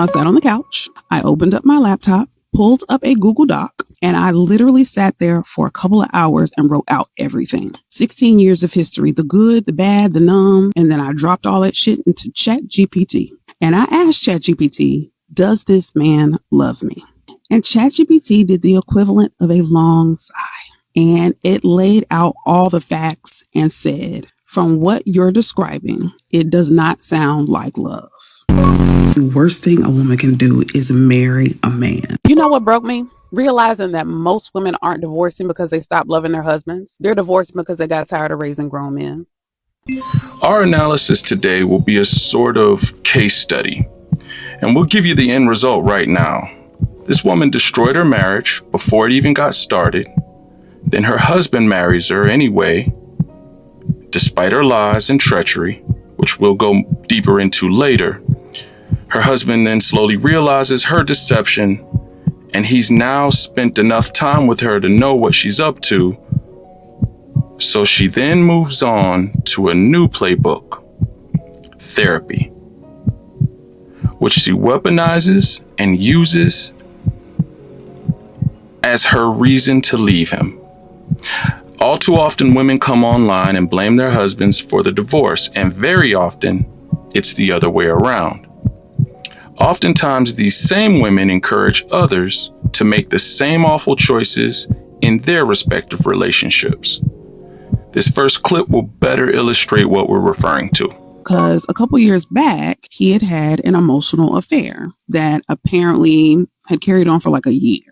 I sat on the couch, I opened up my laptop, pulled up a Google Doc, and I literally sat there for a couple of hours and wrote out everything. 16 years of history, the good, the bad, the numb, and then I dropped all that shit into ChatGPT. And I asked ChatGPT, does this man love me? And ChatGPT did the equivalent of a long sigh. And it laid out all the facts and said, from what you're describing, it does not sound like love. The worst thing a woman can do is marry a man. You know what broke me? Realizing that most women aren't divorcing because they stopped loving their husbands. They're divorced because they got tired of raising grown men. Our analysis today will be a sort of case study, and we'll give you the end result right now. This woman destroyed her marriage before it even got started. Then her husband marries her anyway, despite her lies and treachery, which we'll go deeper into later. Her husband then slowly realizes her deception, and he's now spent enough time with her to know what she's up to. So she then moves on to a new playbook, therapy, which she weaponizes and uses as her reason to leave him. All too often, women come online and blame their husbands for the divorce, and very often, it's the other way around. Oftentimes, these same women encourage others to make the same awful choices in their respective relationships. This first clip will better illustrate what we're referring to. Because a couple years back, he had had an emotional affair that apparently had carried on for like a year.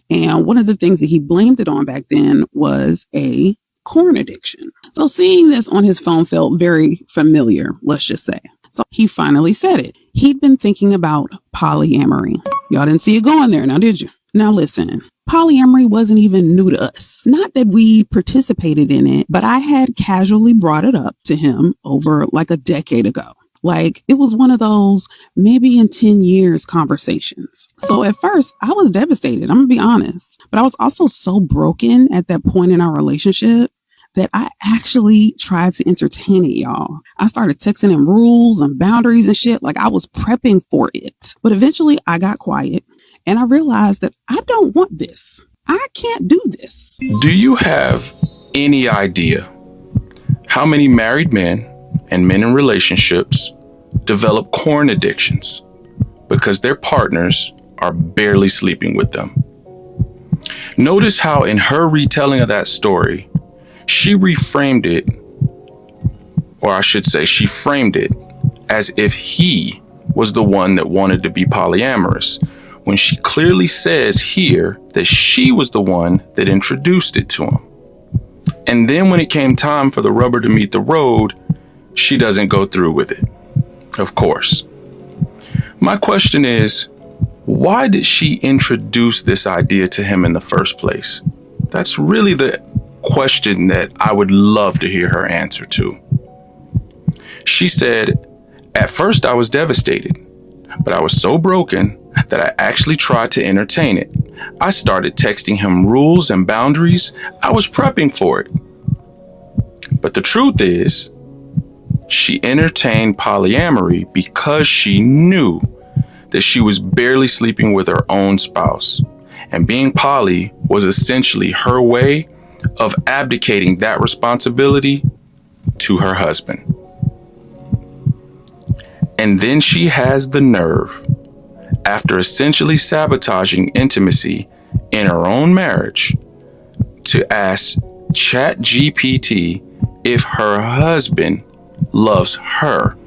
And one of the things that he blamed it on back then was a corn addiction. So seeing this on his phone felt very familiar, let's just say. So he finally said it. He'd been thinking about polyamory. Y'all didn't see it going there now, did you? Now listen, polyamory wasn't even new to us. Not that we participated in it, but I had casually brought it up to him over like a decade ago. Like it was one of those maybe in 10 years conversations. So at first I was devastated. I'm gonna be honest, but I was also so broken at that point in our relationship that I actually tried to entertain it, y'all. I started texting him rules and boundaries and shit. Like I was prepping for it. But eventually I got quiet and I realized that I don't want this. I can't do this. Do you have any idea how many married men and men in relationships develop corn addictions because their partners are barely sleeping with them? Notice how in her retelling of that story, she reframed it, or I should say she framed it as if he was the one that wanted to be polyamorous, when she clearly says here that she was the one that introduced it to him. And then when it came time for the rubber to meet the road, she doesn't go through with it, of course. My question is, why did she introduce this idea to him in the first place? That's really the question that I would love to hear her answer to. She said, at first I was devastated, but I was so broken that I actually tried to entertain it. I started texting him rules and boundaries. I was prepping for it. But the truth is, she entertained polyamory because she knew that she was barely sleeping with her own spouse. And being poly was essentially her way of abdicating that responsibility to her husband. And then she has the nerve, after essentially sabotaging intimacy in her own marriage, to ask ChatGPT if her husband loves her.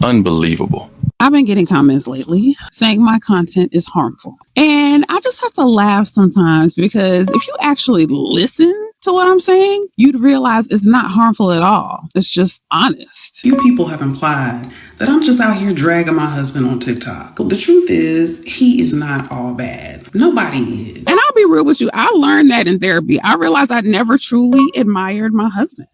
Unbelievable. I've been getting comments lately saying my content is harmful. And I just have to laugh sometimes because if you actually listen to what I'm saying, you'd realize it's not harmful at all. It's just honest. Few people have implied that I'm just out here dragging my husband on TikTok. But the truth is, he is not all bad. Nobody is. And I'll be real with you. I learned that in therapy. I realized I'd never truly admired my husband.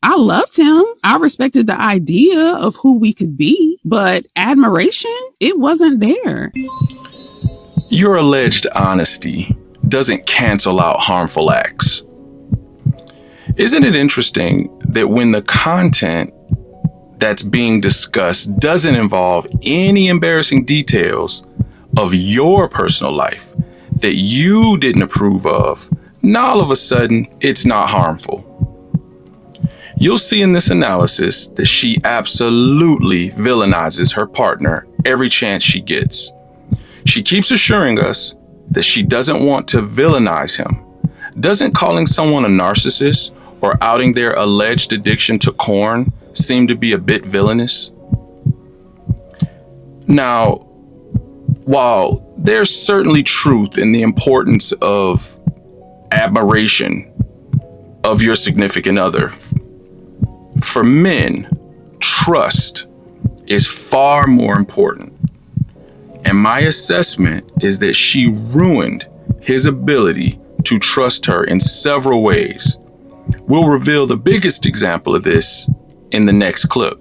I loved him. I respected the idea of who we could be, but admiration, it wasn't there. Your alleged honesty doesn't cancel out harmful acts. Isn't it interesting that when the content that's being discussed doesn't involve any embarrassing details of your personal life that you didn't approve of, now all of a sudden it's not harmful. You'll see in this analysis that she absolutely villainizes her partner every chance she gets. She keeps assuring us that she doesn't want to villainize him. Doesn't calling someone a narcissist or outing their alleged addiction to corn seem to be a bit villainous? Now, while there's certainly truth in the importance of admiration of your significant other, for men, trust is far more important. And my assessment is that she ruined his ability to trust her in several ways. We'll reveal the biggest example of this in the next clip.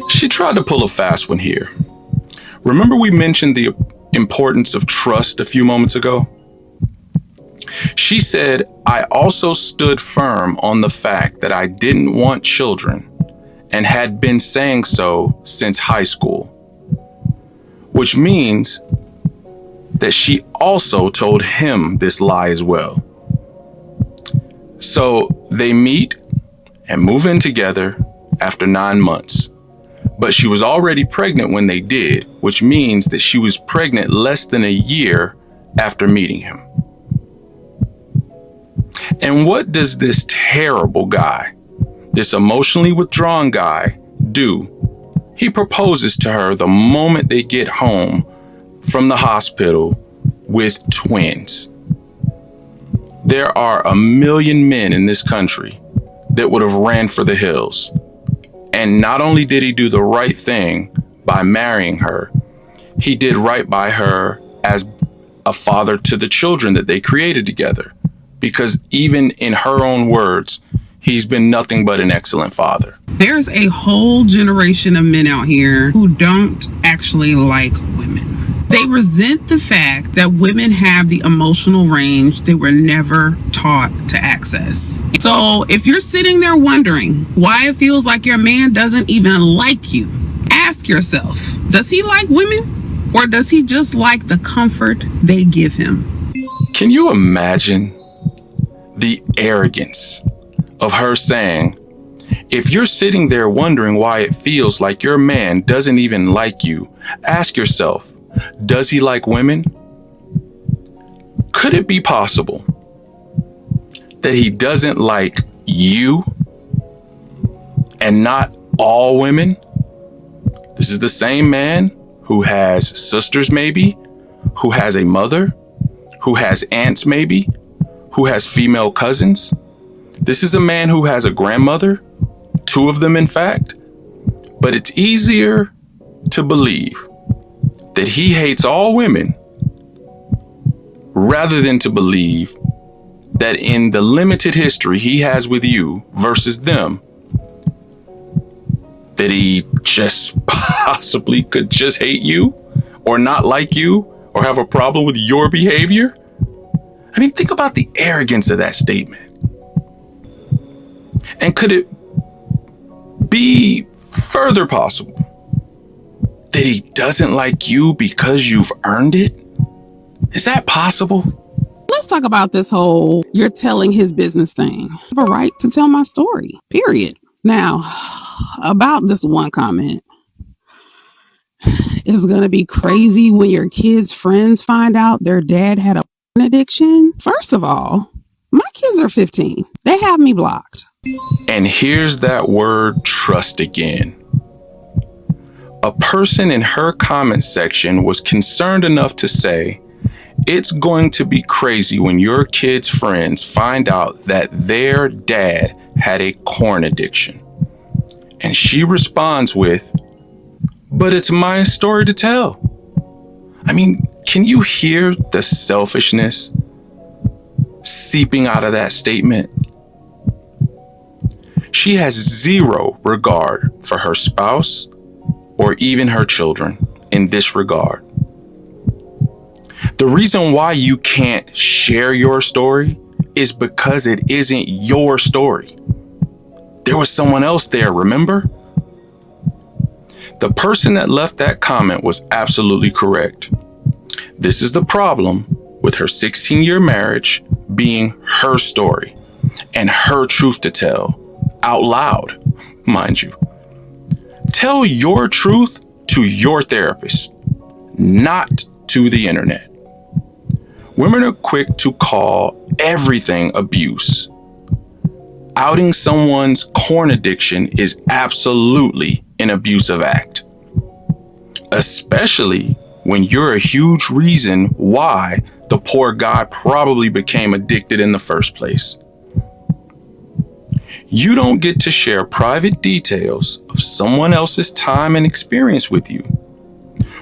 She tried to pull a fast one here. Remember we mentioned the importance of trust a few moments ago? She said, I also stood firm on the fact that I didn't want children and had been saying so since high school, which means that she also told him this lie as well. So they meet and move in together after 9 months. But she was already pregnant when they did, which means that she was pregnant less than a year after meeting him. And what does this terrible guy, this emotionally withdrawn guy, do? He proposes to her the moment they get home from the hospital with twins. There are a million men in this country that would have ran for the hills. And not only did he do the right thing by marrying her, he did right by her as a father to the children that they created together. Because even in her own words, he's been nothing but an excellent father. There's a whole generation of men out here who don't actually like women. They resent the fact that women have the emotional range they were never taught to access. So if you're sitting there wondering why it feels like your man doesn't even like you, ask yourself, does he like women? Or does he just like the comfort they give him? Can you imagine the arrogance of her saying, if you're sitting there wondering why it feels like your man doesn't even like you, ask yourself, does he like women? Could it be possible that he doesn't like you and not all women? This is the same man who has sisters maybe, who has a mother, who has aunts maybe, who has female cousins. This is a man who has a grandmother, 2 of them in fact. But it's easier to believe that he hates all women rather than to believe that in the limited history he has with you versus them, that he just possibly could just hate you or not like you or have a problem with your behavior. I mean, think about the arrogance of that statement. And could it be further possible that he doesn't like you because you've earned it? Is that possible? Let's talk about this whole you're telling his business thing. I have a right to tell my story, period. Now, about this one comment. It's going to be crazy when your kids' friends find out their dad had a addiction. First of all, my kids are 15. They have me blocked. And here's that word trust again. A person in her comment section was concerned enough to say, it's going to be crazy when your kids' friends find out that their dad had a corn addiction. And she responds with, but it's my story to tell. I mean, can you hear the selfishness seeping out of that statement? She has zero regard for her spouse or even her children in this regard. The reason why you can't share your story is because it isn't your story. There was someone else there, remember? The person that left that comment was absolutely correct. This is the problem with her 16-year marriage being her story and her truth to tell out loud, mind you. Tell your truth to your therapist, not to the internet. Women are quick to call everything abuse. Outing someone's corn addiction is absolutely an abusive act, especially when you're a huge reason why the poor guy probably became addicted in the first place. You don't get to share private details of someone else's time and experience with you.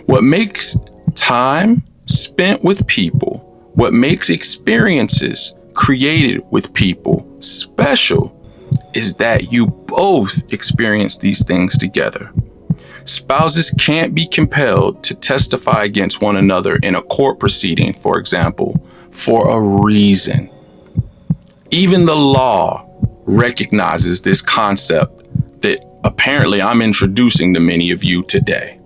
What makes time spent with people, what makes experiences created with people special is that you both experience these things together. Spouses can't be compelled to testify against one another in a court proceeding, for example, for a reason. Even the law recognizes this concept that apparently I'm introducing to many of you today.